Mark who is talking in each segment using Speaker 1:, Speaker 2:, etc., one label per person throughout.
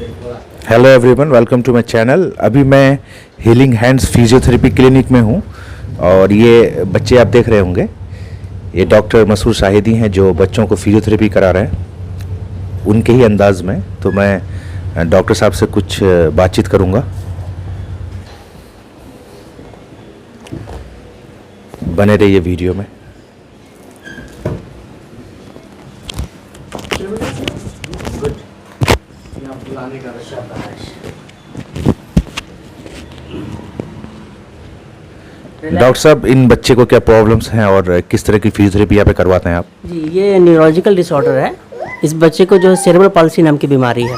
Speaker 1: Hello everyone, welcome to my channel. अभी मैं healing hands physiotherapy clinic में हूँ और ये बच्चे आप देख रहे होंगे, ये डॉक्टर मसूर शाहिदी हैं जो बच्चों को फिजियोथेरेपी करा रहे हैं उनके ही अंदाज में। तो मैं डॉक्टर साहब से कुछ बातचीत करूँगा। बने रहिए वीडियो में। डॉक्टर साहब, इन बच्चे को क्या प्रॉब्लम्स हैं और किस तरह की फिजियोथेरेपी यहाँ पे करवाते हैं आप?
Speaker 2: जी, ये न्यूरोलॉजिकल डिसऑर्डर है। इस बच्चे को जो है सेरेब्रल पाल्सी नाम की बीमारी है।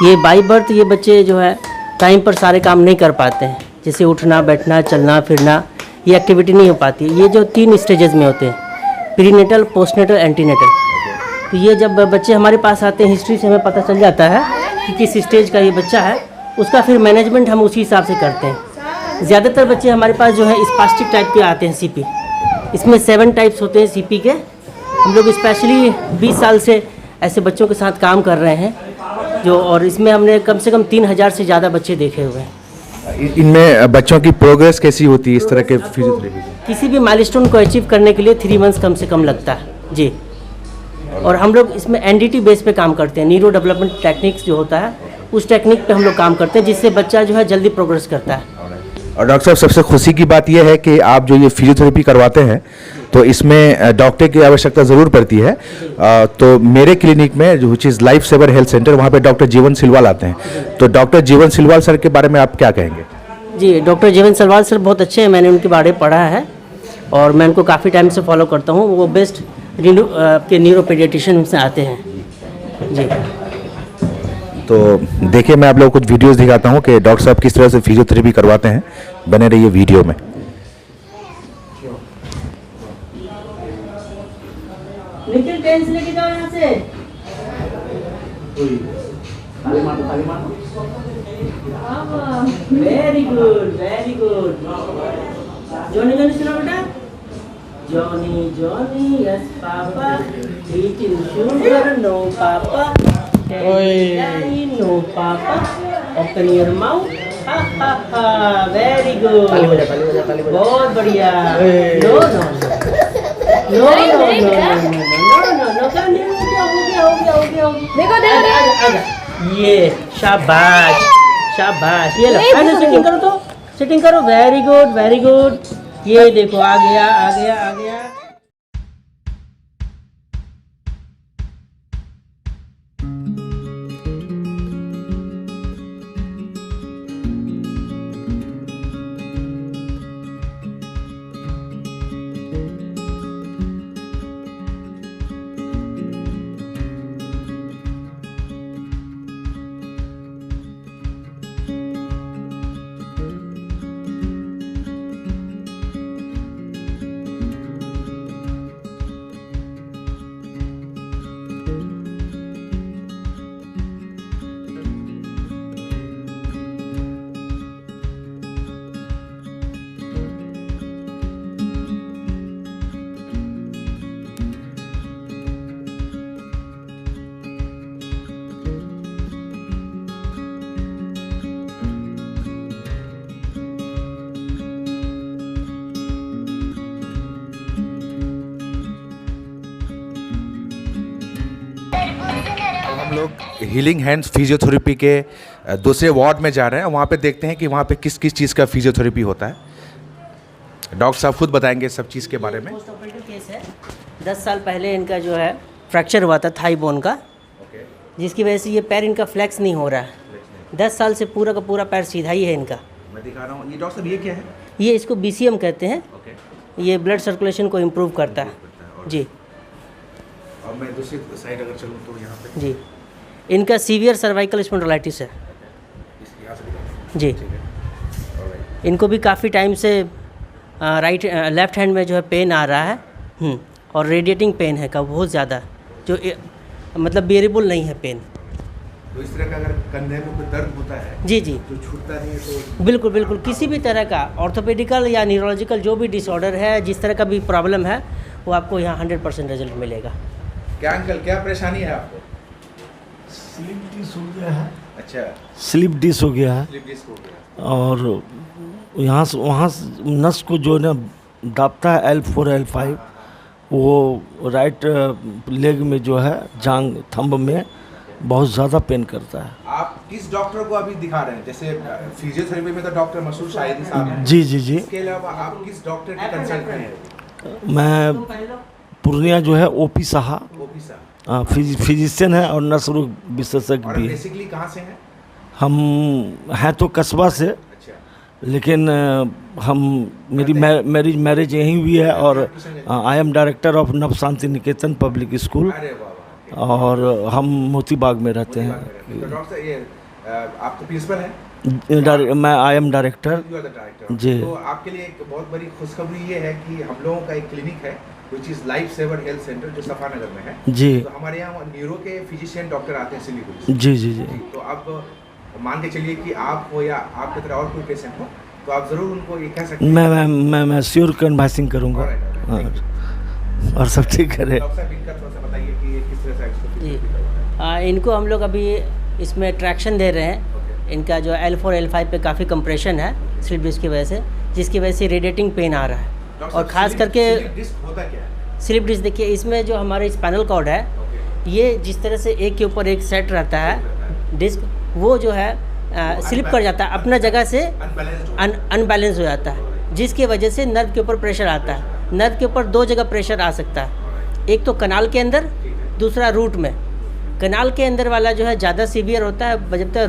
Speaker 2: ये बाई बर्थ ये बच्चे जो है टाइम पर सारे काम नहीं कर पाते हैं, जैसे उठना, बैठना, चलना फिरना, ये एक्टिविटी नहीं हो पाती है। ये जो 3 स्टेजेस में होते हैं, प्रीनेटल, पोस्टनेटल, एंटीनेटल। तो ये जब बच्चे हमारे पास आते हैं, हिस्ट्री से हमें पता चल जाता है कि किस स्टेज का ये बच्चा है, उसका फिर मैनेजमेंट हम उसी हिसाब से करते हैं। ज़्यादातर बच्चे हमारे पास जो है स्पास्टिक टाइप के आते हैं, सीपी। इसमें 7 टाइप्स होते हैं सीपी के। हम लोग स्पेशली 20 साल से ऐसे बच्चों के साथ काम कर रहे हैं जो, और इसमें हमने कम से कम 3000 से ज़्यादा बच्चे देखे हुए हैं।
Speaker 1: इनमें बच्चों की प्रोग्रेस कैसी होती है इस तरह के फिजियोथेरेपी?
Speaker 2: किसी भी माइलस्टोन को अचीव करने के लिए 3 मंथ्स कम से कम लगता है जी। और हम लोग इसमें एनडीटी बेस पे काम करते हैं, न्यूरो डेवलपमेंट टेक्निक्स जो होता है उस टेक्निक पे हम लोग काम करते हैं, जिससे बच्चा जो है जल्दी प्रोग्रेस करता है।
Speaker 1: और डॉक्टर साहब, सबसे खुशी की बात यह है कि आप जो ये फिजियोथेरेपी करवाते हैं तो इसमें डॉक्टर की आवश्यकता ज़रूर पड़ती है। तो मेरे क्लिनिक में जो is life saver health centre, वहाँ पे डॉक्टर जीवन सिलवाल आते हैं। तो डॉक्टर जीवन सिलवाल सर के बारे में आप क्या कहेंगे?
Speaker 2: जी, डॉक्टर जीवन सिलवाल सर बहुत अच्छे हैं। मैंने उनके बारे में पढ़ा है और मैं उनको काफ़ी टाइम से फॉलो करता हूँ। वो बेस्ट के न्यूरोपीडियाट्रिशियन से आते हैं जी।
Speaker 1: तो देखिए, मैं आप लोगों को कुछ वीडियोस दिखाता हूँ कि डॉक्टर साहब किस तरह से फिजियोथेरेपी करवाते हैं। बने रहिए वीडियो में।
Speaker 2: निखिल, पेन से लेके जाओ यहाँ से। Very good, very good. Johnny Johnny सुनो बेटा। Johnny Johnny, yes papa. Eating sugar, no papa. No papa. Open your mouth. Ha ha ha, very good. बहुत बढ़िया। No no no no no no no no. देखो देखो, ये शाबाश शाबाश। ये लो, सिटिंग करो तो सिटिंग करो। Very good, very good. ये देखो, आ गया आ गया आ गया।
Speaker 1: हम लोग हीलिंग हैंड्स फिजियोथेरेपी के दूसरे वार्ड में जा रहे हैं। वहाँ पे देखते हैं कि वहाँ पे किस किस चीज़ का फिजियोथेरेपी होता है। डॉक्टर साहब खुद बताएंगे सब चीज़ के बारे में।
Speaker 2: पोस्ट ऑपरेटिव केस है। 10 साल पहले इनका जो है फ्रैक्चर हुआ था थाई बोन का, जिसकी वजह से ये पैर इनका फ्लेक्स नहीं हो रहा है। 10 साल से पूरा का पूरा पैर सीधा ही है इनका।
Speaker 1: मैं दिखा रहा हूँ। ये डॉक्टर साहब, ये क्या है?
Speaker 2: ये इसको बीसीएम कहते हैं। ये ब्लड सर्कुलेशन को इम्प्रूव करता है जी।
Speaker 1: और मैं दूसरी साइड अगर चलूँ तो यहाँ पे
Speaker 2: जी, इनका सीवियर सर्वाइकल स्पॉन्डिलाइटिस है जी। इनको भी काफ़ी टाइम से लेफ्ट हैंड में जो है पेन आ रहा है और रेडिएटिंग पेन है का बहुत ज़्यादा, जो मतलब बेरेबल नहीं है पेन।
Speaker 1: तो इस तरह का अगर कंधे में कोई दर्द होता है
Speaker 2: जी जी,
Speaker 1: जो छूटता नहीं है तो
Speaker 2: बिल्कुल बिल्कुल, किसी भी तरह का ऑर्थोपेडिकल या न्यूरोलॉजिकल जो भी डिसऑर्डर है, जिस तरह का भी प्रॉब्लम है, वो आपको यहाँ 100% रिजल्ट मिलेगा।
Speaker 1: क्या अंकल, क्या परेशानी है आपको?
Speaker 3: स्लिप डिस्क हो गया है,
Speaker 1: अच्छा,
Speaker 3: स्लिप डिस्क हो गया है।
Speaker 1: स्लिप डिस्क हो गया।
Speaker 3: और यहाँ से वहाँ से नस को जो है ना दाबता है L4 L5, वो राइट लेग में जो है जांग थंब में बहुत ज़्यादा पेन करता है।
Speaker 1: आप किस डॉक्टर को अभी दिखा रहे हैं? जैसे फिजियोथेरेपी में तो डॉक्टर मसूर शाहिदी साहब हैं।
Speaker 3: जी जी जी,
Speaker 1: इसके अलावा आप किस डॉक्टर के कंसल्ट में हैं?
Speaker 3: मैं पूर्णिया जो है OP साहा
Speaker 1: ओपी साहब।
Speaker 3: फिजिशियन है और नस रोग विशेषज्ञ
Speaker 1: और
Speaker 3: भी है।
Speaker 1: बेसिकली कहाँ से हैं?
Speaker 3: हम हैं तो कस्बा से,
Speaker 1: अच्छा,
Speaker 3: लेकिन हम मेरी मैरिज यहीं हुई है। और आई एम डायरेक्टर ऑफ नव शांति निकेतन पब्लिक स्कूल,
Speaker 1: अरे वाह वाह।
Speaker 3: और हम मोती बाग में रहते हैं।
Speaker 1: तो डॉक्टर साहब, ये आप तो प्रिंसिपल हैं?
Speaker 3: मैं I am director
Speaker 1: you are the director.
Speaker 3: जी।
Speaker 1: तो आपके लिए एक बहुत बड़ी खुशखबरी ये है कि हम लोगों का एक क्लिनिक है which is life saver health centre, जो सफानगर में है।
Speaker 3: जी
Speaker 1: तो हमारे यहाँ न्यूरो के फिजिशियन डॉक्टर आते हैं सिलीगुड़ी से।
Speaker 3: जी जी जी
Speaker 1: तो अब मान के चलिए कि आप हो या आपकी तरह और कोई पेशेंट हो, तो आप ज़रूर उनको ये कह सकते हैं।
Speaker 3: मैं श्योर कन्वाइसिंग करूँगा।
Speaker 1: Alright, alright, thank you।
Speaker 3: और सब ठीक करे।
Speaker 1: डॉक्टर साहब, इनका थोड़ा सा बताइए कि ये किस तरह से एक्सरसाइज
Speaker 2: जी।
Speaker 1: करवाते हैं?
Speaker 2: इनको हम लोग अभी इसमें ट्रैक्शन दे रहे हैं।
Speaker 1: ओके।
Speaker 2: इनका जो L4 L5 पे काफ़ी कंप्रेशन है स्लिप डिस्क की वजह से, जिसकी वजह से रेडिएटिंग पेन आ रहा है।
Speaker 1: डॉक्टर
Speaker 2: और
Speaker 1: साहब,
Speaker 2: ख़ास
Speaker 1: स्लिप
Speaker 2: करके
Speaker 1: डिस्क होता क्या है?
Speaker 2: स्लिप डिस्क देखिए, इसमें जो हमारे स्पाइनल कॉर्ड है,
Speaker 1: ओके।
Speaker 2: ये जिस तरह से एक के ऊपर एक सेट रहता है डिस्क, वो जो है स्लिप कर जाता है अपना जगह से,
Speaker 1: अनबैलेंस्ड
Speaker 2: अनबैलेंस हो जाता है, जिसकी वजह से नर्व के ऊपर प्रेशर आता है। नर्व के ऊपर दो जगह प्रेशर आ सकता है, एक तो कनाल के अंदर, दूसरा रूट में। कनाल के अंदर वाला जो है ज़्यादा सीवियर होता है बजबता है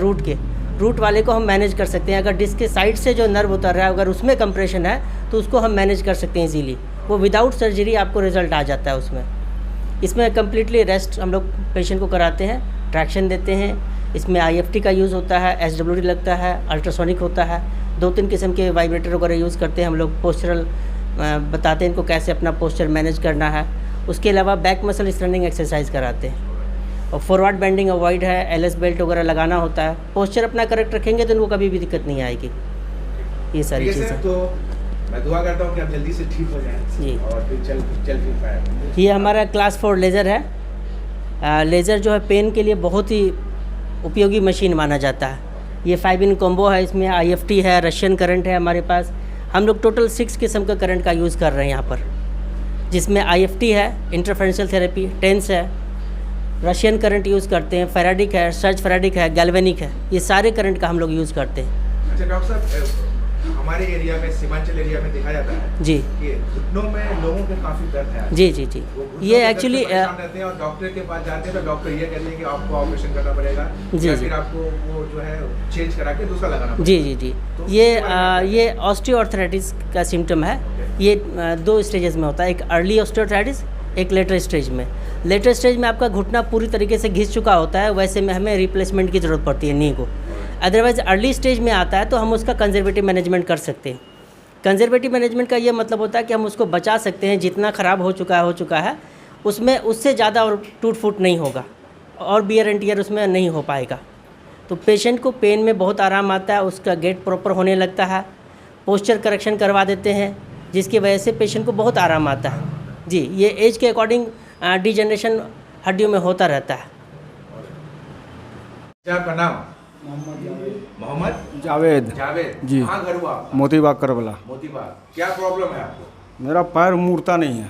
Speaker 2: रूट वाले को हम मैनेज कर सकते हैं। अगर डिस्क के साइड से जो नर्व उतर रहा है, अगर उसमें कंप्रेशन है तो उसको हम मैनेज कर सकते हैं इजीली। वो विदाउट सर्जरी आपको रिजल्ट आ जाता है उसमें। इसमें कम्प्लीटली रेस्ट हम लोग पेशेंट को कराते हैं, ट्रैक्शन देते हैं। इसमें IFT का यूज़ होता है, SWD लगता है, अल्ट्रासोनिक होता है, 2-3 किस्म के वाइब्रेटर वगैरह यूज़ करते हैं हम लोग। पोस्चरल बताते हैं इनको कैसे अपना पोस्चर मैनेज करना है। उसके अलावा बैक मसल स्ट्रेनिंग एक्सरसाइज कराते हैं, और फॉरवर्ड बेंडिंग अवॉइड है, LS बेल्ट वगैरह लगाना होता है। पोस्चर अपना करेक्ट रखेंगे तो इनको कभी भी दिक्कत नहीं आएगी। ये सारी चीज़ें।
Speaker 1: तो मैं दुआ करता हूँ कि आप जल्दी से ठीक हो जाएं
Speaker 2: जी।
Speaker 1: और फिर चल फिर पाए।
Speaker 2: ये हमारा क्लास 4 लेज़र है। लेज़र जो है पेन के लिए बहुत ही उपयोगी मशीन माना जाता है। ये 5-in कॉम्बो है, इसमें IFT है, रशियन करंट है हमारे पास। हम लोग टोटल 6 किस्म का करंट का यूज़ कर रहे हैं यहाँ पर, जिसमें IFT है, इंटरफेरेंशियल थेरेपी, टेंस है, रशियन करंट यूज़ करते हैं, फेराडिक है, सर्ज फेराडिक है, गैल्वेनिक है। ये सारे करंट का हम लोग यूज़ करते हैं।
Speaker 1: अच्छा डॉक्टर साहब, हमारे एरिया में, सीमांचल एरिया में देखा जाता है
Speaker 2: जी
Speaker 1: कि घुटनों में लोगों के काफ़ी दर्द है।
Speaker 2: जी जी जी।
Speaker 1: वो घुटनों
Speaker 2: ये
Speaker 1: के दर्द से
Speaker 2: एक्चुअली
Speaker 1: परेशान रहते हैं और डॉक्टर के पास जाते हैं तो डॉक्टर ये कहते हैं कि आपको ऑपरेशन करना पड़ेगा,
Speaker 2: जी,
Speaker 1: या
Speaker 2: जी।
Speaker 1: फिर आपको वो जो है चेंज करा के दूसरा लगाना पड़ेगा।
Speaker 2: जी जी जी।
Speaker 1: तो
Speaker 2: ये ऑस्टियोआर्थराइटिस का सिम्टम है। ये 2 स्टेजेस में होता है, एक अर्ली ऑस्टियोआर्थराइटिस, एक लेटर स्टेज में। लेटर स्टेज में आपका घुटना पूरी तरीके से घिस चुका होता है, वैसे में हमें रिप्लेसमेंट की ज़रूरत पड़ती है नी को। अदरवाइज़ अर्ली स्टेज में आता है तो हम उसका कंजर्वेटिव मैनेजमेंट कर सकते हैं। कंजर्वेटिव मैनेजमेंट का ये मतलब होता है कि हम उसको बचा सकते हैं, जितना ख़राब हो चुका है उसमें उससे ज़्यादा और टूट फूट नहीं होगा, और बियर एंड टियर उसमें नहीं हो पाएगा। तो पेशेंट को पेन में बहुत आराम आता है, उसका गेट प्रॉपर होने लगता है, पोस्चर करेक्शन करवा देते हैं, जिसकी वजह से पेशेंट को बहुत आराम आता है। जी, ये एज के अकॉर्डिंग डिजनरेशन हड्डियों में होता रहता है।
Speaker 1: क्या आपका नाम? मोहम्मद
Speaker 4: जावेद
Speaker 1: जावेद
Speaker 4: जी।
Speaker 1: कहाँ घर हुआ आपका?
Speaker 4: मोतीबाग करबला।
Speaker 1: मोतीबाग। क्या प्रॉब्लम है आपको?
Speaker 4: मेरा पैर मुड़ता नहीं है,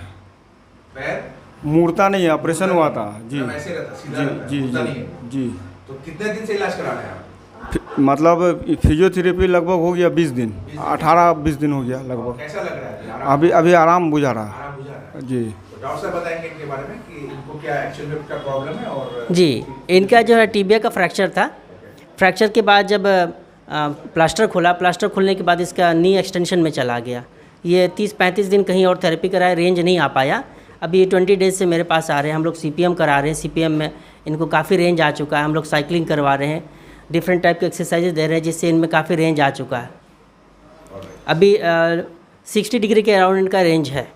Speaker 1: पैर
Speaker 4: मुड़ता नहीं है, ऑपरेशन हुआ था जी।
Speaker 1: मतलब ऐसे रहता, सीधा
Speaker 4: जी
Speaker 1: रहता है,
Speaker 4: जी
Speaker 1: घुसता नहीं है।
Speaker 4: जी
Speaker 1: तो कितने दिन से इलाज करा रहे हैं आप?
Speaker 4: मतलब फिजियोथेरेपी लगभग हो गया 20 दिन, 18-20 दिन हो गया लगभग।
Speaker 1: कैसा लग रहा है? आराम
Speaker 4: अभी आराम बुझा रहा है
Speaker 1: आराम बुझा रहा है?
Speaker 4: जी।
Speaker 1: तो डॉक्टर साहब बताएंगे इनके बारे में कि इनको क्या एक्चुअल में क्या प्रॉब्लम है। और
Speaker 2: जी, इनका जो है टीबिया का फ्रैक्चर था। फ्रैक्चर के बाद जब प्लास्टर खुलने के बाद इसका नी एक्सटेंशन में चला गया। ये 30-35 दिन कहीं और थेरेपी कराए, रेंज नहीं आ पाया। अभी 20 डेज से मेरे पास आ रहे हैं, हम लोग CPM करा रहे हैं। CPM में इनको काफ़ी रेंज आ चुका है। हम लोग साइकिलिंग करवा रहे हैं, डिफरेंट टाइप के एक्सरसाइजेज दे रहे हैं, जिससे इनमें काफ़ी रेंज आ चुका है। अभी 60 डिग्री के अराउंड इनका रेंज है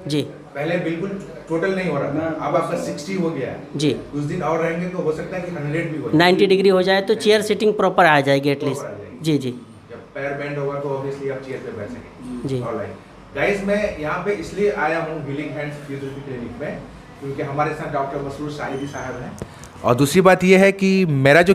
Speaker 2: जी।
Speaker 1: पहले बिल्कुल टोटल नहीं हो रहा था, अब आपका 60 हो गया है
Speaker 2: जी।
Speaker 1: कुछ दिन और रहेंगे तो हो सकता है कि 100 भी हो जाए।
Speaker 2: 90 डिग्री हो जाए तो चेयर सिटिंग प्रॉपर आ जाएगी
Speaker 1: Proper आ
Speaker 2: एटलीस्ट।
Speaker 1: जाएगी।
Speaker 2: जी जी
Speaker 1: जब पैर बेंड होगा तो ऑब्वियसली आप चेयर पे बैठ सकेंगे।
Speaker 2: जी।
Speaker 1: ऑलराइट गाइस, मैं यहाँ पे इसलिए आया हूँ हीलिंग हैंड्स फिजियोथेरेपी क्लिनिक में क्योंकि हमारे साथ डॉक्टर मसूर शाहिदी साहब हैं और दूसरी बात ये है कि मेरा जो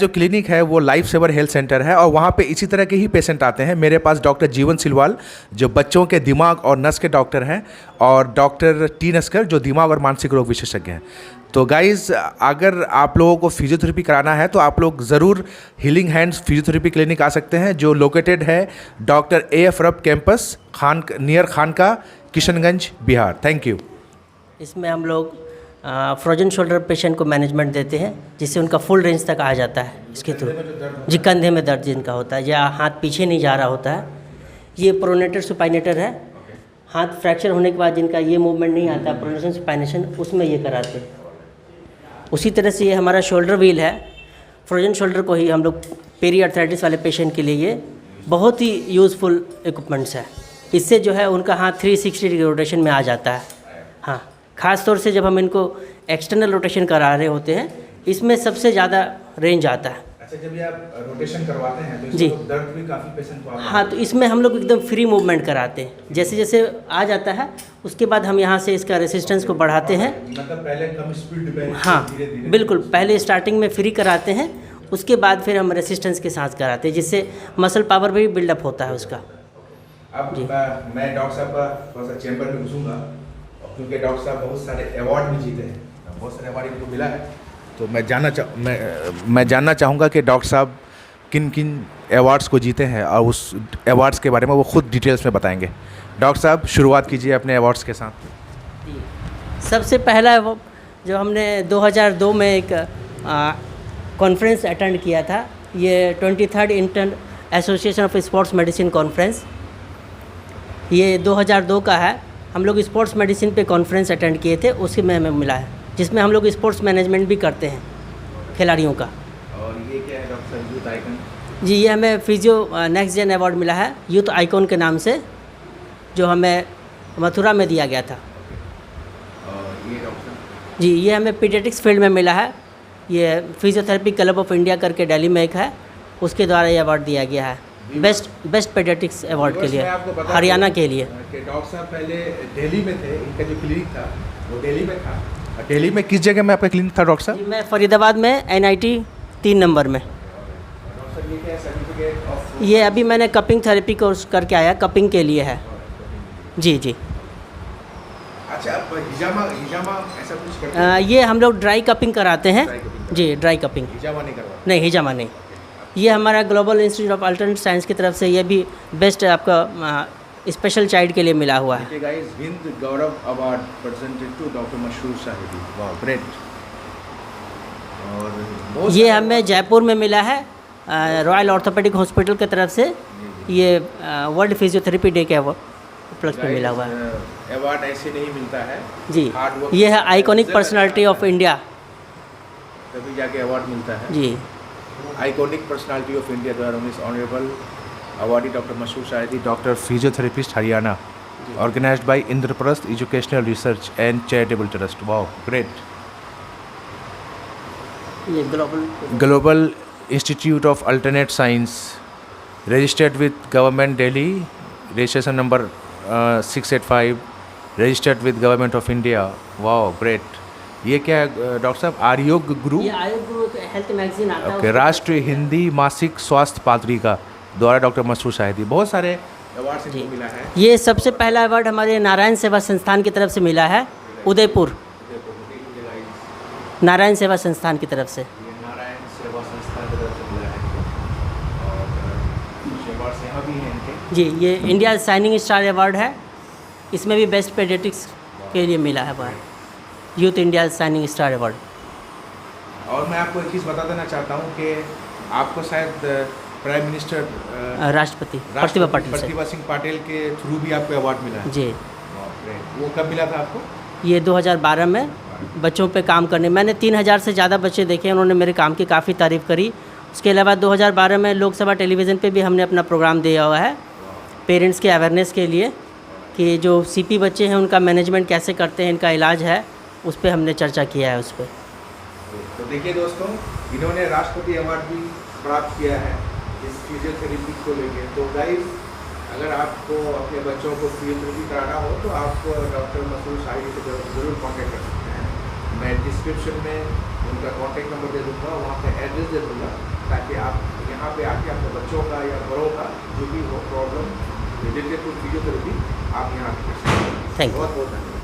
Speaker 1: क्लिनिक है वो लाइफ सेवर हेल्थ सेंटर है और वहाँ पे इसी तरह के ही पेशेंट आते हैं। मेरे पास डॉक्टर जीवन सिलवाल जो बच्चों के दिमाग और नस के डॉक्टर हैं और डॉक्टर टी नस्कर जो दिमाग और मानसिक रोग विशेषज्ञ हैं। तो गाइज़, अगर आप लोगों को फिजियोथेरेपी कराना है तो आप लोग ज़रूर हीलिंग हैंड्स फिजियोथेरेपी क्लिनिक आ सकते हैं, जो लोकेटेड है doctor AF Rab campus near Khanka, Kishanganj, Bihar. Thank you.
Speaker 2: इसमें हम लोग फ्रोजन शोल्डर पेशेंट को मैनेजमेंट देते हैं, जिससे उनका फुल रेंज तक आ जाता है इसके थ्रू। जी, कंधे में दर्द जिनका होता है या हाथ पीछे नहीं जा रहा होता है, ये प्रोनेटर सुपाइनेटर है। हाथ फ्रैक्चर होने के बाद जिनका ये मूवमेंट नहीं आता, प्रोनेशन सुपाइनेशन, उसमें ये कराते हैं। उसी तरह से ये हमारा शोल्डर व्हील है। फ्रोजन शोल्डर को ही हम लोग पेरी आर्थराइटिस वाले पेशेंट के लिए ये बहुत ही यूज़फुल इक्विपमेंट्स है। इससे जो है उनका हाथ 360 डिग्री रोटेशन में आ जाता है। हाँ, ख़ास तौर से जब हम इनको एक्सटर्नल रोटेशन करा रहे होते हैं, इसमें सबसे ज़्यादा रेंज आता है।
Speaker 1: अच्छा, जब ये आप रोटेशन करवाते हैं तो
Speaker 2: जी,
Speaker 1: दर्द भी काफ़ी पेशेंट को आता है।
Speaker 2: हाँ, तो इसमें हम लोग एकदम फ्री मूवमेंट कराते हैं। जैसे जैसे आ जाता है उसके बाद हम यहाँ से इसका रेसिस्टेंस को बढ़ाते हैं।
Speaker 1: मतलब पहले कम स्पीड में,
Speaker 2: हाँ, बिल्कुल, पहले स्टार्टिंग में फ्री कराते हैं, उसके बाद फिर हम रेसिस्टेंस के साथ कराते हैं, जिससे मसल पावर भी बिल्डअप होता है उसका।
Speaker 1: अब मैं डॉक्टर साहब का थोड़ा सा चैम्बर में घुसूँगा, क्योंकि डॉक्टर साहब बहुत सारे अवार्ड भी जीते हैं, बहुत सारे अवार्ड इनको मिला है। तो मैं जानना चाहूँगा कि डॉक्टर साहब किन किन अवार्ड्स को जीते हैं और उस अवार्ड्स के बारे में वो खुद डिटेल्स में बताएंगे। डॉक्टर साहब, शुरुआत कीजिए अपने अवार्ड्स के साथ।
Speaker 2: सबसे पहला वो जो हमने 2002 में एक कॉन्फ्रेंस अटेंड किया था, ये 23rd Indian association of sports medicine conference, ये 2002 का है। हम लोग स्पोर्ट्स मेडिसिन पे कॉन्फ्रेंस अटेंड किए थे, उसी में हमें मिला है, जिसमें हम लोग स्पोर्ट्स मैनेजमेंट भी करते हैं खिलाड़ियों का।
Speaker 1: और ये क्या है डॉक्टर साहब, यूथ आइकन?
Speaker 2: जी, ये हमें फिजियो नेक्स्ट जेन अवार्ड मिला है यूथ आइकॉन के नाम से, जो हमें मथुरा में दिया गया था।
Speaker 1: और ये डॉक्टर साहब?
Speaker 2: जी, ये हमें पीडियाट्रिक्स फील्ड में मिला है। ये फिजियोथेरेपी क्लब ऑफ इंडिया करके दिल्ली में एक है, उसके द्वारा ये अवार्ड दिया गया है बेस्ट पीडियाट्रिक्स अवार्ड के लिए, हरियाणा के लिए।
Speaker 1: डॉक्टर साहब पहले दिल्ली में थे, इनका जो क्लिनिक था वो दिल्ली में था। दिल्ली में किस जगह में आपका क्लिनिक था डॉक्टर साहब?
Speaker 2: जी, मैं फरीदाबाद में NIT 3 नंबर में।
Speaker 1: डॉक्टर साहब, ये क्या है सर्टिफिकेट ऑफ?
Speaker 2: ये अभी मैंने कपिंग थेरेपी कोर्स करके आया, कपिंग के लिए है। जी जी।
Speaker 1: अच्छा, आप हिजामा ऐसा कुछ करते हैं?
Speaker 2: ये हम लोग ड्राई कपिंग कराते हैं। जी, ड्राई कपिंग।
Speaker 1: हिजामा नहीं करवाते?
Speaker 2: नहीं, हिजामा नहीं। ये हमारा global institute of alternate science की तरफ से ये भी बेस्ट आपका स्पेशल चाइल्ड के लिए मिला हुआ है।
Speaker 1: Guys, Hind Gaurav award presented to doctor Mashhoor Sahidi. वाह, ग्रेट। और
Speaker 2: ये हमें जयपुर में मिला है रॉयल ऑर्थोपेडिक हॉस्पिटल की तरफ से। ये वर्ल्ड फिजियोथेरेपी डे के उपलक्ष्य में मिला हुआ है।
Speaker 1: अवार्ड ऐसे नहीं मिलता है
Speaker 2: जी, ये है आइकॉनिक पर्सनालिटी ऑफ इंडिया,
Speaker 1: तभी जाके अवार्ड मिलता है।
Speaker 2: जी,
Speaker 1: आइकॉनिक पर्सनालिटी ऑफ इंडिया द्वारा honourable awardee doctor Mashhoor Shahidi, doctor physiotherapist Haryana, organised by Indraprastha educational research and charitable trust. Wow, great.
Speaker 2: ये
Speaker 1: global institute of alternate science, registered with government Delhi, registration number 685, registered with government of India. Wow, great. ये क्या है doctor साहब? आयोग गुरु,
Speaker 2: ये आयोग गुरु health magazine आता है।
Speaker 1: ओके, राष्ट्रीय हिंदी मासिक स्वास्थ्य पात्रिका द्वारा डॉक्टर मशहूर शाहिदी। बहुत सारे अवार्ड से मिला है।
Speaker 2: ये सबसे पहला अवार्ड हमारे नारायण सेवा संस्थान की तरफ से मिला है, उदयपुर नारायण सेवा संस्थान की तरफ से।
Speaker 1: ये नारायण सेवा संस्थान की तरफ से मिला है। और कुछ अवार्ड्स यहाँ भी हैं इनके।
Speaker 2: जी, ये इंडिया शाइनिंग स्टार अवार्ड है, इसमें भी बेस्ट पेडियाट्रिक्स के लिए मिला है award, youth India shining star award.
Speaker 1: और मैं आपको एक चीज़ बता देना चाहता हूँ कि आपको शायद प्राइम मिनिस्टर
Speaker 2: राष्ट्रपति प्रतिभा
Speaker 1: सिंह पाटिल के थ्रू भी आपको अवार्ड मिला है।
Speaker 2: जी,
Speaker 1: वो कब मिला था आपको?
Speaker 2: ये 2012 में बच्चों पे काम करने, मैंने 3000 से ज़्यादा बच्चे देखे, उन्होंने मेरे काम की काफ़ी तारीफ़ करी। उसके अलावा 2012 में लोकसभा टेलीविज़न पे भी हमने अपना प्रोग्राम दिया हुआ है पेरेंट्स के अवेयरनेस के लिए, कि जो CP बच्चे हैं उनका मैनेजमेंट कैसे करते हैं, इनका इलाज है, उस पर हमने चर्चा किया है उस पर।
Speaker 1: तो देखिए दोस्तों, इन्होंने राष्ट्रपति अवार्ड भी प्राप्त किया है इस फिजियोथेरेपी को लेकर। तो गाइस, अगर आपको अपने बच्चों को फिजियोथेरेपी कराना हो तो आप डॉक्टर मसूर शाहिदी से ज़रूर कांटेक्ट कर सकते हैं। मैं डिस्क्रिप्शन में उनका कांटेक्ट नंबर दे दूँगा, वहाँ पे एड्रेस दे दूँगा, ताकि आप यहाँ पे आके अपने बच्चों का या बड़ों का जो भी हो प्रॉब्लम रिलेटेड टू फिजियोथेरेपी आप यहाँ पे कर सकते हैं।
Speaker 2: Thank you.
Speaker 1: बहुत बहुत धन्यवाद।